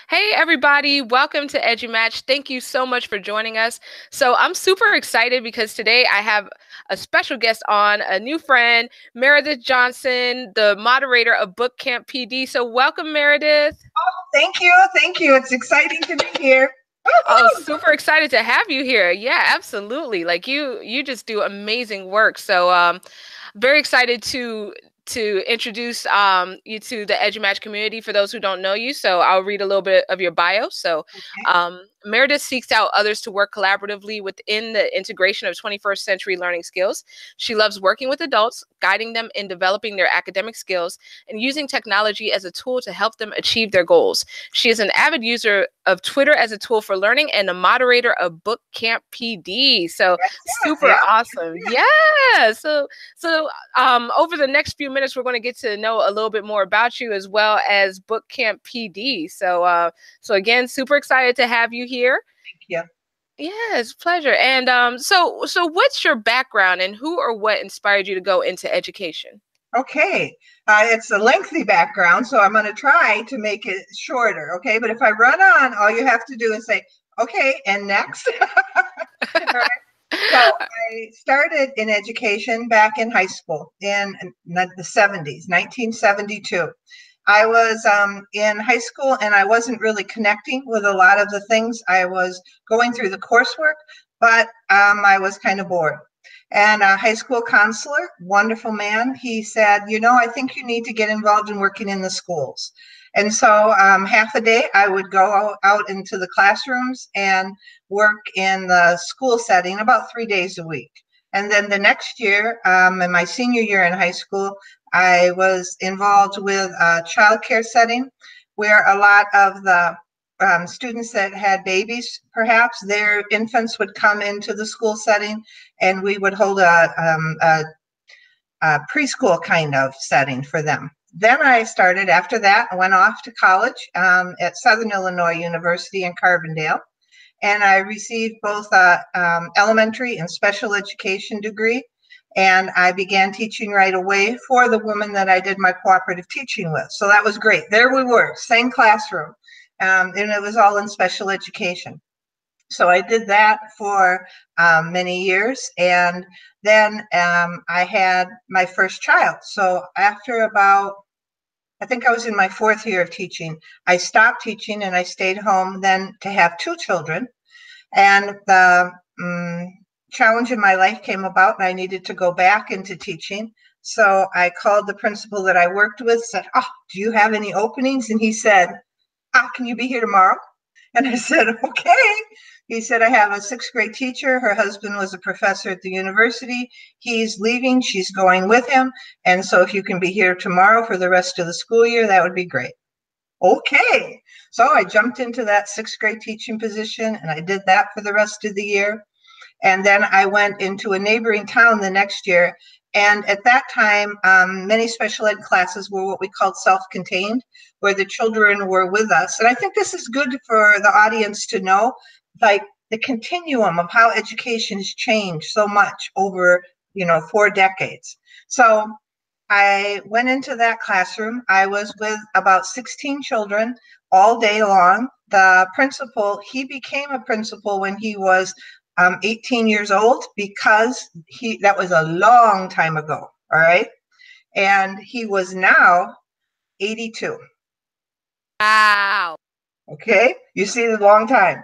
Hey, everybody, welcome to EduMatch. Thank you so much for joining us. So, I'm super excited because today I have a special guest on, a new friend, Meredith Johnson, the moderator of Book Camp PD. So, welcome, Meredith. Thank you. Thank you. It's exciting to be here. Oh, Woo-hoo! super excited to have you here. Yeah, absolutely. Like you just do amazing work. So, very excited to introduce you to the EduMatch community for those who don't know you. So I'll read a little bit of your bio. So Okay. Meredith seeks out others to work collaboratively within the integration of 21st century learning skills. She loves working with adults, guiding them in developing their academic skills, and using technology as a tool to help them achieve their goals. She is an avid user of Twitter as a tool for learning and a moderator of Book Camp PD. So Yes, yes, super yeah. awesome. Yeah. So over the next few minutes, we're going to get to know a little bit more about you as well as Book Camp PD. So again, super excited to have you here. Thank you. Yes, pleasure. And what's your background and who or what inspired you to go into education? Okay. It's a lengthy background, so I'm going to try to make it shorter. Okay. But if I run on, all you have to do is say, okay, and next. All right. So I started in education back in high school in the 70s, 1972. I was in high school and I wasn't really connecting with a lot of the things. I was going through the coursework, but I was kind of bored. And a high school counselor, wonderful man, he said, I think you need to get involved in working in the schools. And so half a day I would go out into the classrooms and work in the school setting about 3 days a week. And then the next year, in my senior year in high school, I was involved with a childcare setting where a lot of the students that had babies, perhaps their infants would come into the school setting, and we would hold a preschool kind of setting for them. Then I started, after that, I went off to college at Southern Illinois University in Carbondale, and I received both a elementary and special education degree. And I began teaching right away for the woman that I did my cooperative teaching with. So that was great. There we were, same classroom. And it was all in special education. So I did that for many years. And then I had my first child. So after about, I think I was in my fourth year of teaching, I stopped teaching and I stayed home then to have two children. And the challenge in my life came about and I needed to go back into teaching. So I called the principal that I worked with, said, "Oh, do you have any openings?" And he said, "Can you be here tomorrow?" And I said, "Okay." He said, "I have a sixth grade teacher. Her husband was a professor at the university. He's leaving. She's going with him. And so if you can be here tomorrow for the rest of the school year, that would be great." Okay. So I jumped into that sixth grade teaching position and I did that for the rest of the year. And then I went into a neighboring town the next year. And at that time, many special ed classes were what we called self-contained, where the children were with us. And I think this is good for the audience to know, like the continuum of how education has changed so much over, 4 decades. So I went into that classroom. I was with about 16 children all day long. The principal, he became a principal when he was 18 years old because that was a long time ago. All right. And he was now 82. Wow. Okay. You see the long time.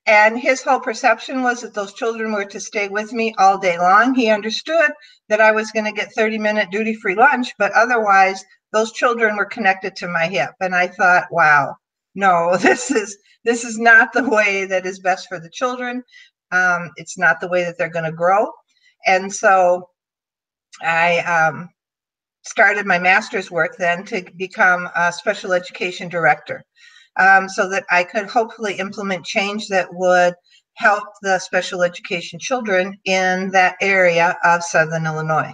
And his whole perception was that those children were to stay with me all day long. He understood that I was going to get 30-minute duty-free lunch, but otherwise those children were connected to my hip. And I thought, wow, no, this is not the way that is best for the children. It's not the way that they're going to grow. And so I started my master's work then to become a special education director, so that I could hopefully implement change that would help the special education children in that area of Southern Illinois.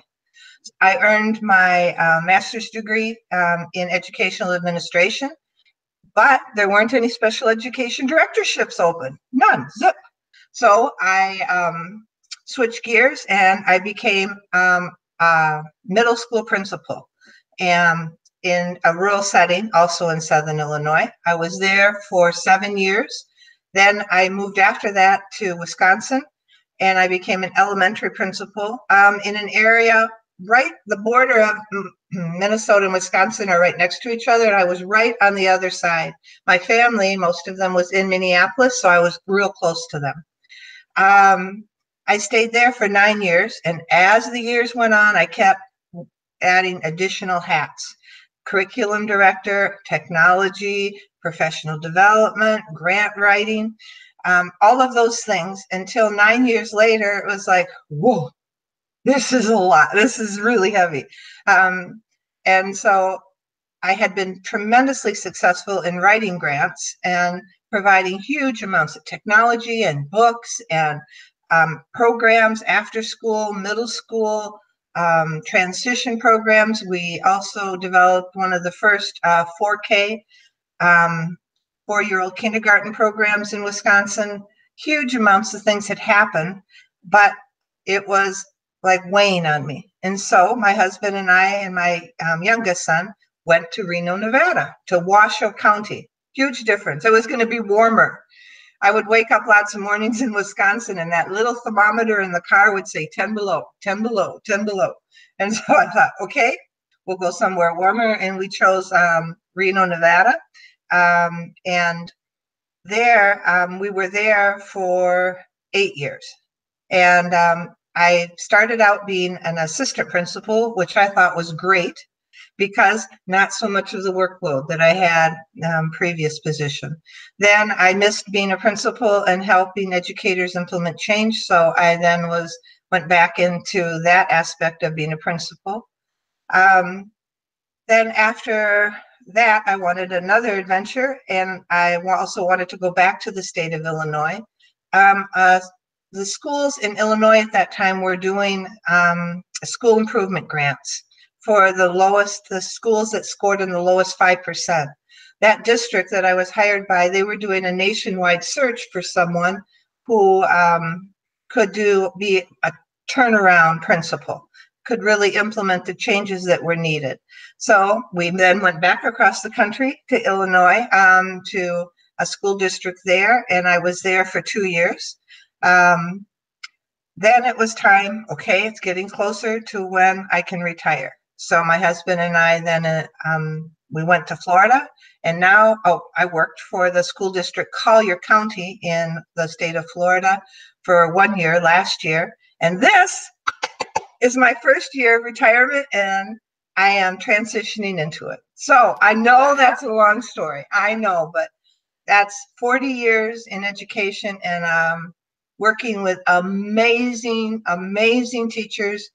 I earned my master's degree in educational administration, but there weren't any special education directorships open, none, zip. So I switched gears and I became a middle school principal. And in a rural setting, also in Southern Illinois. I was there for 7 years. Then I moved after that to Wisconsin, and I became an elementary principal in an area right, the border of Minnesota and Wisconsin are right next to each other, and I was right on the other side. My family, most of them, was in Minneapolis, so I was real close to them. I stayed there for 9 years, and as the years went on, I kept adding additional hats: curriculum director, technology, professional development, grant writing, all of those things, until 9 years later, it was like, whoa, this is a lot. This is really heavy. And so I had been tremendously successful in writing grants and providing huge amounts of technology and books and programs, after school, middle school, transition programs. We also developed one of the first 4K 4-year-old kindergarten programs in Wisconsin. Huge amounts of things had happened, but it was like weighing on me. And so my husband and I and my youngest son went to Reno, Nevada, to Washoe County. Huge difference. It was going to be warmer. I would wake up lots of mornings in Wisconsin, and that little thermometer in the car would say 10 below, 10 below, 10 below. And so I thought, okay, we'll go somewhere warmer. And we chose Reno, Nevada. And there, we were there for 8 years. And I started out being an assistant principal, which I thought was great, because not so much of the workload that I had previous position. Then I missed being a principal and helping educators implement change. So I then went back into that aspect of being a principal. Then after that, I wanted another adventure, and I also wanted to go back to the state of Illinois. The schools in Illinois at that time were doing school improvement grants for the schools that scored in the lowest 5%. That district that I was hired by, they were doing a nationwide search for someone who could be a turnaround principal, could really implement the changes that were needed. So we then went back across the country to Illinois, to a school district there, and I was there for 2 years. Then it was time, okay, it's getting closer to when I can retire. So my husband and I then, we went to Florida, and now, I worked for the school district Collier County in the state of Florida for 1 year last year. And this is my first year of retirement, and I am transitioning into it. So I know that's a long story, I know, but that's 40 years in education, and working with amazing, amazing teachers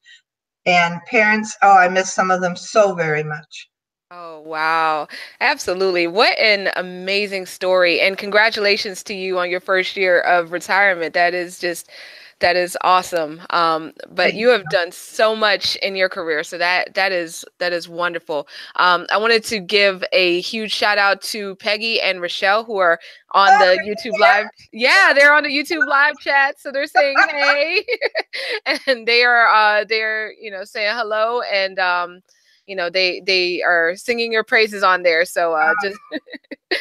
and parents. Oh, I miss some of them so very much. Oh, wow. Absolutely. What an amazing story. And congratulations to you on your first year of retirement. That is awesome. But you have done so much in your career. So that is wonderful. I wanted to give a huge shout out to Peggy and Rochelle, who are on the YouTube live. Yeah, they're on the YouTube live chat. So they're saying hey. And they're saying hello, and they are singing your praises on there. So just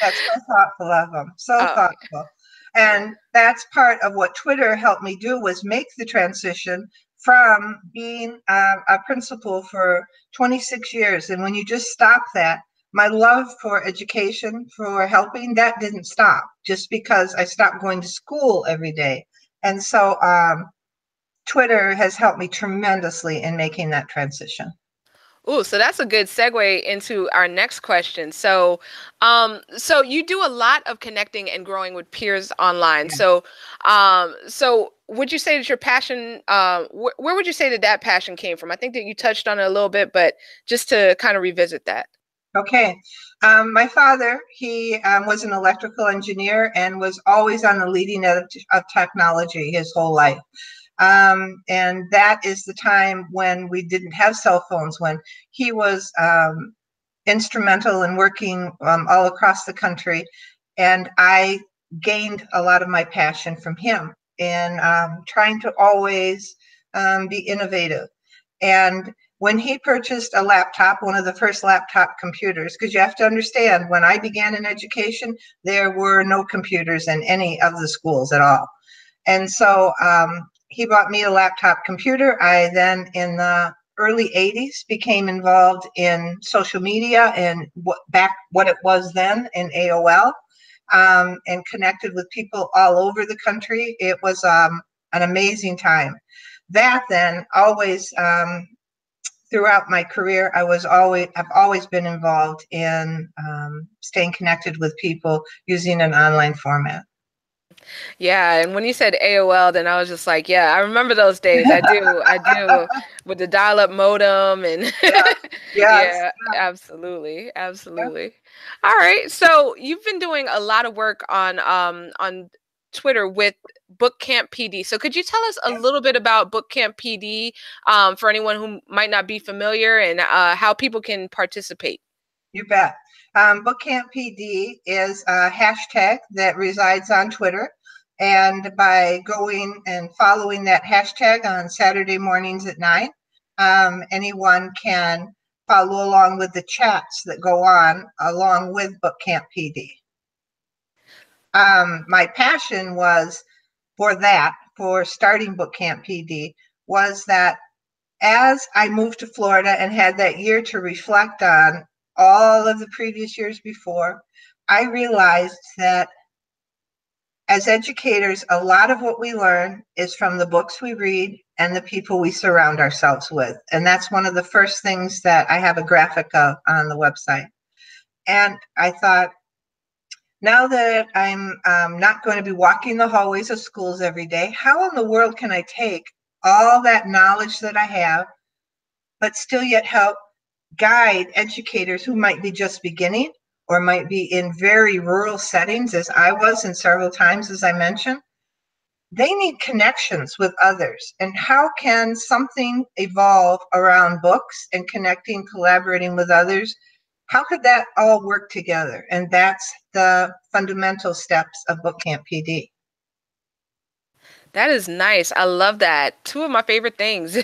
that's so thoughtful of them. So thoughtful. And that's part of what Twitter helped me do, was make the transition from being a principal for 26 years. And when you just stop that, my love for education, for helping, that didn't stop just because I stopped going to school every day. And so Twitter has helped me tremendously in making that transition. Oh, so that's a good segue into our next question. So, so you do a lot of connecting and growing with peers online. Yeah. So would you say that your passion, where would you say that passion came from? I think that you touched on it a little bit, but just to kind of revisit that. Okay. My father, he was an electrical engineer and was always on the leading edge of technology his whole life. And that is the time when we didn't have cell phones, when he was instrumental in working all across the country. And I gained a lot of my passion from him in trying to always be innovative. And when he purchased a laptop, one of the first laptop computers, because you have to understand, when I began in education, there were no computers in any of the schools at all. And so he bought me a laptop computer. I then, in the early 80s, became involved in social media and what it was then in AOL, and connected with people all over the country. It was an amazing time. That then always, throughout my career, I've always been involved in staying connected with people using an online format. Yeah, and when you said AOL, then I was just like, yeah, I remember those days. I do, with the dial-up modem and Yeah. Yes. yeah, absolutely, absolutely. All right, so you've been doing a lot of work on Twitter with Bootcamp PD. So could you tell us a little bit about Bootcamp PD, for anyone who might not be familiar, and how people can participate? You bet. Bootcamp PD is a hashtag that resides on Twitter. And by going and following that hashtag on Saturday mornings at 9, anyone can follow along with the chats that go on along with Bootcamp PD. My passion was for starting Bootcamp PD, was that as I moved to Florida and had that year to reflect on all of the previous years before, I realized that as educators, a lot of what we learn is from the books we read and the people we surround ourselves with. And that's one of the first things that I have a graphic of on the website. And I thought, now that I'm not going to be walking the hallways of schools every day, how in the world can I take all that knowledge that I have, but still yet help guide educators who might be just beginning or might be in very rural settings, as I was in several times, as I mentioned? They need connections with others. And how can something evolve around books and connecting, collaborating with others? How could that all work together? And that's the fundamental steps of Bootcamp PD. That is nice. I love that. Two of my favorite things.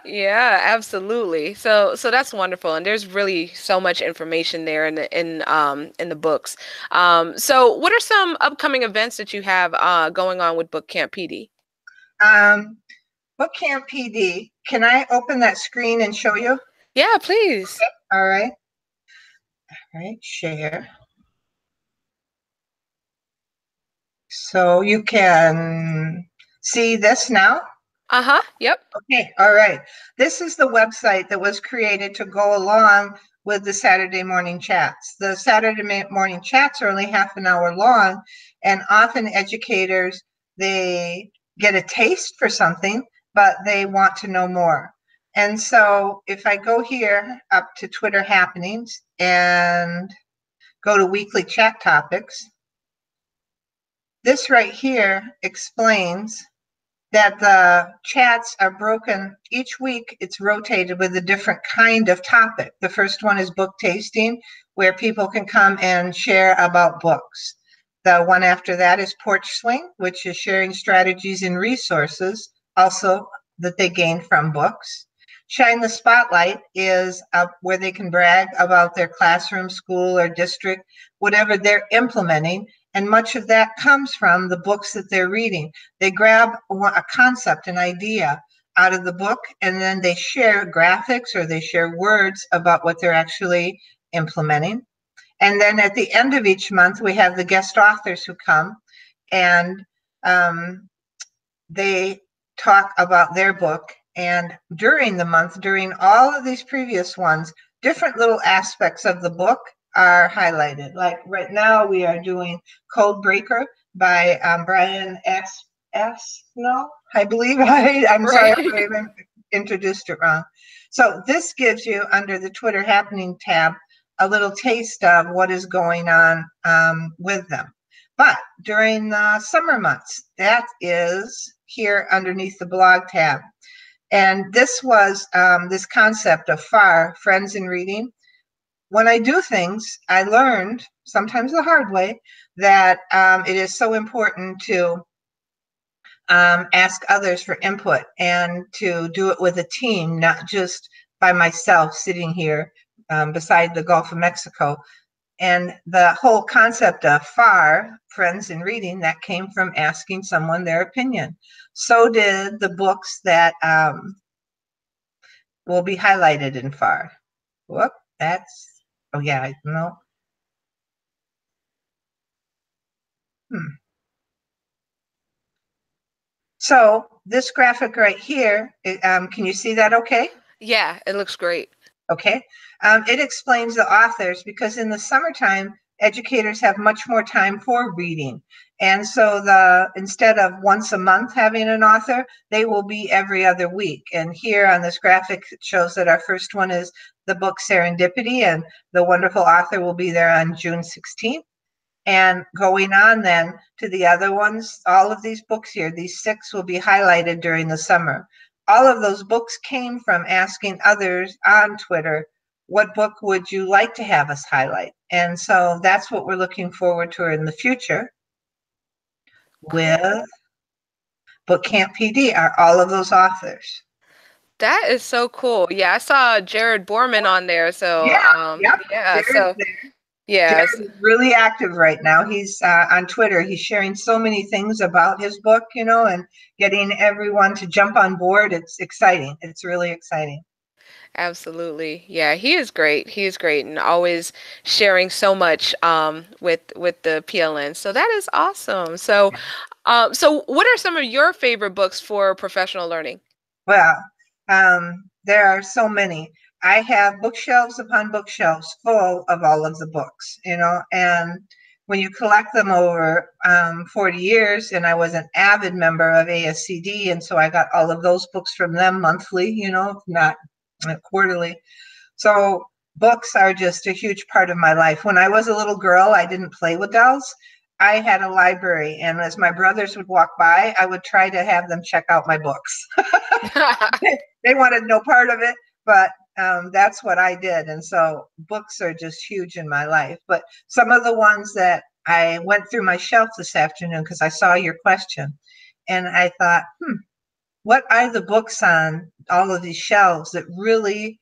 Yeah, absolutely. So that's wonderful. And there's really so much information there in the books. So what are some upcoming events that you have going on with Bootcamp PD? Um, Bootcamp PD, can I open that screen and show you? Yeah, please. Okay. All right. All right, share. So you can see this now? Uh-huh. Yep. Okay, all right. This is the website that was created to go along with the Saturday morning chats. The Saturday morning chats are only half an hour long, and often educators, they get a taste for something, but they want to know more. And so if I go here up to Twitter happenings and go to weekly chat topics, this right here explains that the chats are broken each week. It's rotated with a different kind of topic. The first one is book tasting, where people can come and share about books. The one after that is porch swing, which is sharing strategies and resources also that they gain from books. Shine the Spotlight is where they can brag about their classroom, school, or district, whatever they're implementing. And much of that comes from the books that they're reading. They grab a concept, an idea out of the book, and then they share graphics or they share words about what they're actually implementing. And then at the end of each month, we have the guest authors who come and they talk about their book. And during the month, during all of these previous ones, different little aspects of the book are highlighted. Like right now, we are doing Code Breaker by Brian No, I believe I'm sorry if I even introduced it wrong. So this gives you, under the Twitter Happening tab, a little taste of what is going on with them. But during the summer months, that is here underneath the blog tab. And this was this concept of FAR, Friends in Reading. When I do things, I learned, sometimes the hard way, that it is so important to ask others for input, and to do it with a team, not just by myself sitting here beside the Gulf of Mexico. And the whole concept of FAR, Friends in Reading, that came from asking someone their opinion. So did the books that will be highlighted in FAR. Whoop, that's, oh yeah, no. So this graphic right here, can you see that okay? Yeah, it looks great. Okay. It explains the authors, because in the summertime, educators have much more time for reading. And so instead of once a month having an author, they will be every other week. And here on this graphic, it shows that our first one is the book Serendipity, and the wonderful author will be there on June 16th. And going on then to the other ones, all of these books here, these 6 will be highlighted during the summer. All of those books came from asking others on Twitter, what book would you like to have us highlight? And so that's what we're looking forward to in the future with Book Camp PD, are all of those authors. That is so cool. Yeah, I saw Jared Borman on there. So, Yeah, yep, yeah, Jared's so there. yeah, Jared is really active right now. He's on Twitter. He's sharing so many things about his book, and getting everyone to jump on board. It's exciting. It's really exciting. absolutely. Yeah, he is great. He is great and always sharing so much with the PLN. So that is awesome. So what are some of your favorite books for professional learning? Well, there are so many. I have bookshelves upon bookshelves full of all of the books, and when you collect them over 40 years, and I was an avid member of ASCD, and so I got all of those books from them monthly, not quarterly. So books are just a huge part of my life. When I was a little girl, I didn't play with dolls. I had a library, and as my brothers would walk by, I would try to have them check out my books. They wanted no part of it, but that's what I did. And so books are just huge in my life. But some of the ones that I went through my shelf this afternoon, because I saw your question, and I thought, what are the books on all of these shelves that really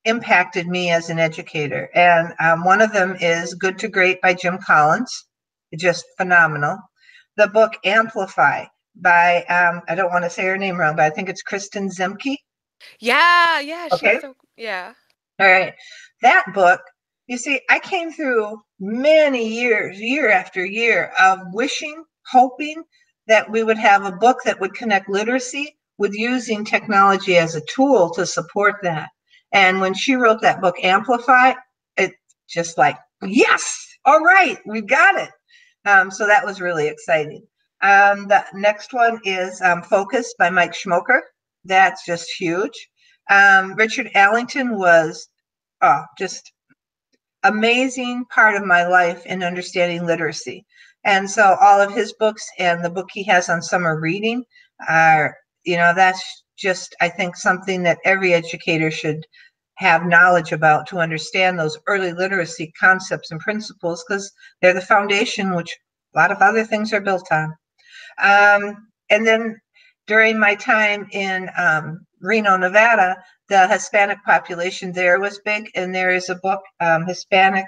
impacted me as an educator? And one of them is Good to Great by Jim Collins, just phenomenal. The book Amplify by, I don't want to say her name wrong, but I think it's Kristen Zemke. Yeah, Okay. yeah. All right. That book, you see, I came through many years, year after year, of wishing, hoping that we would have a book that would connect literacy with using technology as a tool to support that. And when she wrote that book, Amplify, it just like, yes, all right, we've got it. So that was really exciting. The next one is Focus by Mike Schmoker. That's just huge. Richard Allington was just amazing part of my life in understanding literacy. And so all of his books and the book he has on summer reading are, that's just, I think, something that every educator should have knowledge about to understand those early literacy concepts and principles, because they're the foundation which a lot of other things are built on. And then during my time in Reno, Nevada, the Hispanic population there was big, and there is a book, Hispanic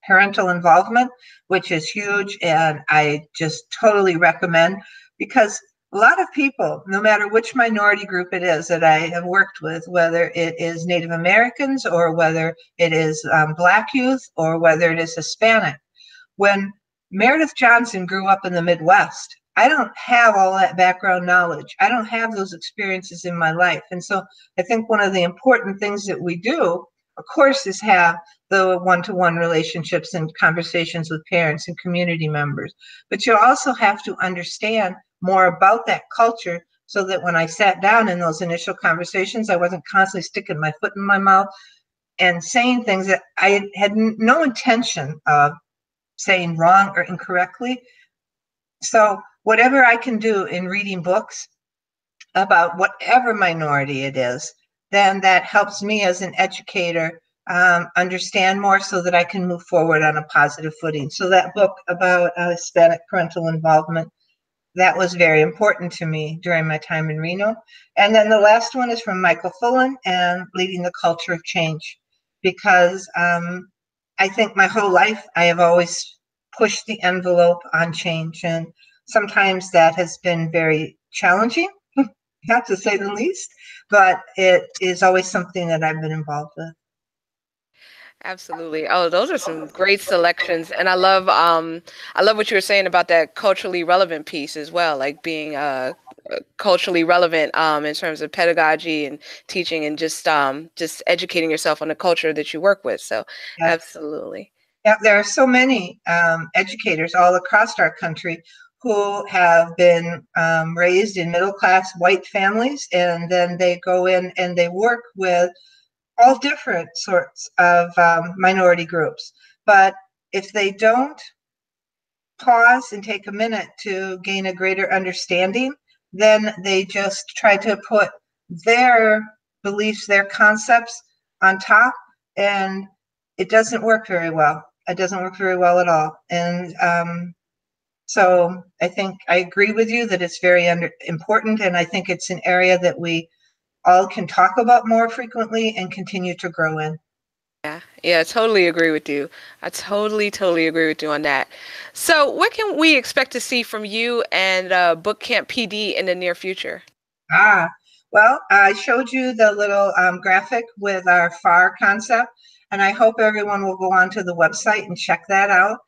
Parental Involvement, which is huge, and I just totally recommend, because a lot of people, no matter which minority group it is that I have worked with, whether it is Native Americans or whether it is Black youth or whether it is Hispanic, when Meredith Johnson grew up in the Midwest, I don't have all that background knowledge. I don't have those experiences in my life. And so I think one of the important things that we do, of course, is have the one-to-one relationships and conversations with parents and community members. But you also have to understand more about that culture, so that when I sat down in those initial conversations, I wasn't constantly sticking my foot in my mouth and saying things that I had no intention of saying wrong or incorrectly. So whatever I can do in reading books about whatever minority it is, then that helps me as an educator understand more, so that I can move forward on a positive footing. So that book about Hispanic parental involvement, that was very important to me during my time in Reno. And then the last one is from Michael Fullen and Leading the Culture of Change, because I think my whole life I have always pushed the envelope on change. And sometimes that has been very challenging, not to say the least, but it is always something that I've been involved with. Absolutely. Oh, those are some great selections. And I love what you were saying about that culturally relevant piece as well, like being culturally relevant in terms of pedagogy and teaching and just educating yourself on the culture that you work with. So Yes. absolutely. Yeah, there are so many educators all across our country who have been raised in middle-class white families, and then they go in and they work with all different sorts of minority groups. But if they don't pause and take a minute to gain a greater understanding, then they just try to put their beliefs, their concepts on top, and it doesn't work very well. It doesn't work very well at all. And so I think I agree with you that it's very important, and I think it's an area that we all can talk about more frequently and continue to grow in. Yeah, I totally agree with you. I totally agree with you on that. So, what can we expect to see from you and Book Camp PD in the near future? Well, I showed you the little graphic with our FAR concept, and I hope everyone will go onto the website and check that out.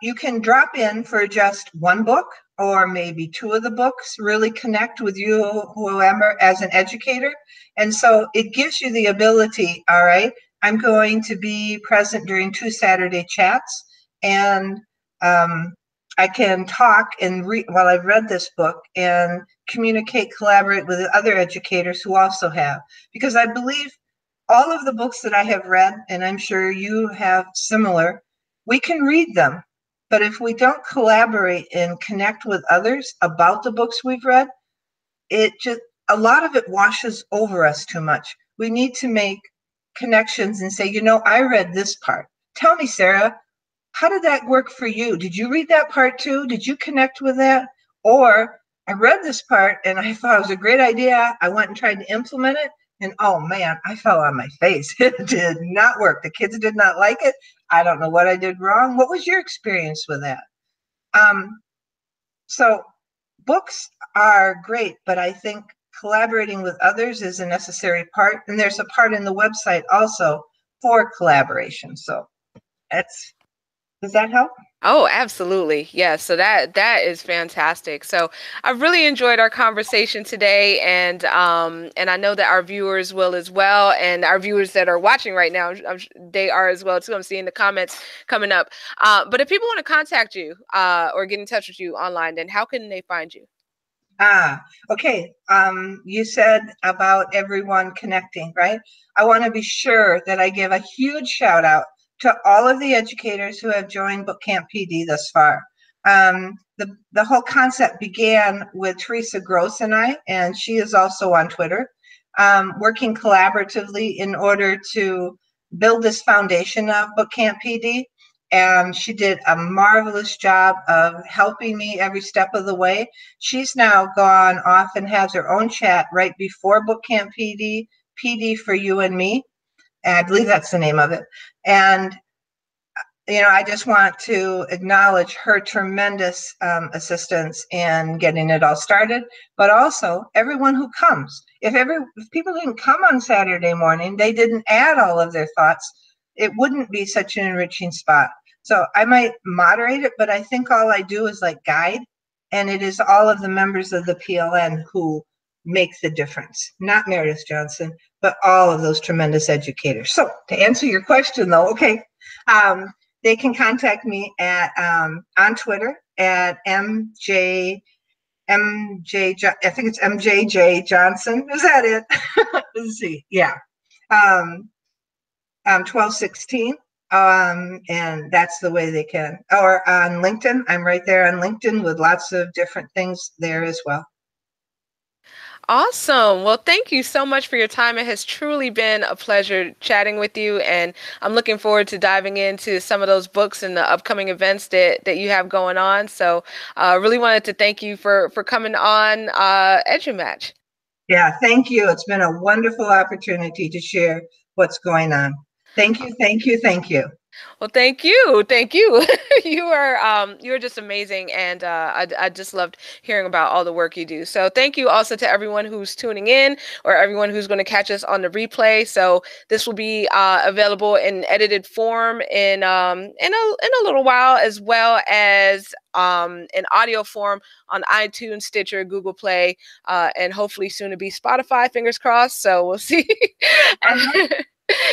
You can drop in for just one book or maybe two of the books, really connect with you, whoever, as an educator. And so it gives you the ability, all right, I'm going to be present during 2 Saturday chats, and I can talk and read while I've read this book and communicate, collaborate with other educators who also have. Because I believe all of the books that I have read, and I'm sure you have similar, we can read them, but if we don't collaborate and connect with others about the books we've read, a lot of it washes over us too much. We need to make connections and say, you know, I read this part. Tell me, Sarah, how did that work for you? Did you read that part too? Did you connect with that? Or I read this part and I thought it was a great idea. I went and tried to implement it. And oh man, I fell on my face. It did not work. The kids did not like it. I don't know what I did wrong. What was your experience with that? So books are great, but I think collaborating with others is a necessary part. And there's a part in the website also for collaboration. So does that help? Oh, absolutely. Yeah, so that is fantastic. So I've really enjoyed our conversation today, and I know that our viewers will as well, and our viewers that are watching right now, they are as well too. I'm seeing the comments coming up. But if people want to contact you or get in touch with you online, then how can they find you? Okay. You said about everyone connecting, right? I want to be sure that I give a huge shout out to all of the educators who have joined Book Camp PD thus far. The whole concept began with Teresa Gross and I, and she is also on Twitter, working collaboratively in order to build this foundation of Book Camp PD. And she did a marvelous job of helping me every step of the way. She's now gone off and has her own chat right before Book Camp PD, PD for You and Me. And I believe that's the name of it. And, you know, I just want to acknowledge her tremendous assistance in getting it all started, but also everyone who comes. If people didn't come on Saturday morning, they didn't add all of their thoughts, it wouldn't be such an enriching spot. So I might moderate it, but I think all I do is like guide, and it is all of the members of the PLN who make the difference, not Meredith Johnson, but all of those tremendous educators. So to answer your question though, okay, they can contact me at on Twitter at I think it's MJJ Johnson. Is that it? Let's see. Yeah. 1216. And that's the way they can. Or on LinkedIn. I'm right there on LinkedIn with lots of different things there as well. Awesome. Well, thank you so much for your time. It has truly been a pleasure chatting with you, and I'm looking forward to diving into some of those books and the upcoming events that you have going on. So, really wanted to thank you for coming on EduMatch. Yeah, thank you. It's been a wonderful opportunity to share what's going on. Thank you, thank you, thank you. Well, thank you, thank you. You are just amazing, and I just loved hearing about all the work you do. So thank you also to everyone who's tuning in, or everyone who's going to catch us on the replay. So this will be available in edited form in a little while, as well as in audio form on iTunes, Stitcher, Google Play, and hopefully soon to be Spotify. Fingers crossed. So we'll see.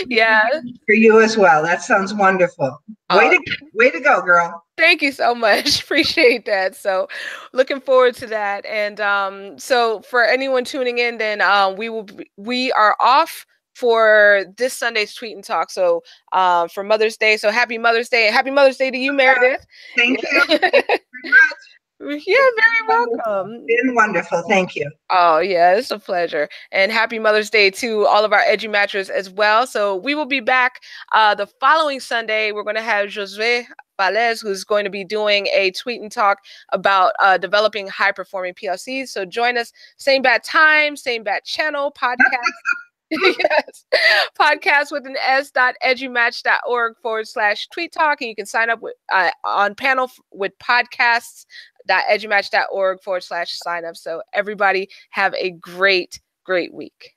Yeah. For you as well. That sounds wonderful. Way to go, girl. Thank you so much. Appreciate that. So looking forward to that. And so for anyone tuning in, then we are off for this Sunday's Tweet and Talk. So for Mother's Day. So happy Mother's Day, and happy Mother's Day to you, Meredith. Thank you. Thank you very much. Yeah, very welcome. Been wonderful. Thank you. Oh, yeah, it's a pleasure. And happy Mother's Day to all of our EduMatchers as well. So we will be back the following Sunday. We're going to have Josue Valez, who's going to be doing a tweet and talk about developing high-performing PLCs. So join us, same bat time, same bat channel, podcast. Yes, podcast with an s.edumatch.org/tweet talk. And you can sign up with on panel with podcasts.edumatch.org/sign up. So everybody have a great week.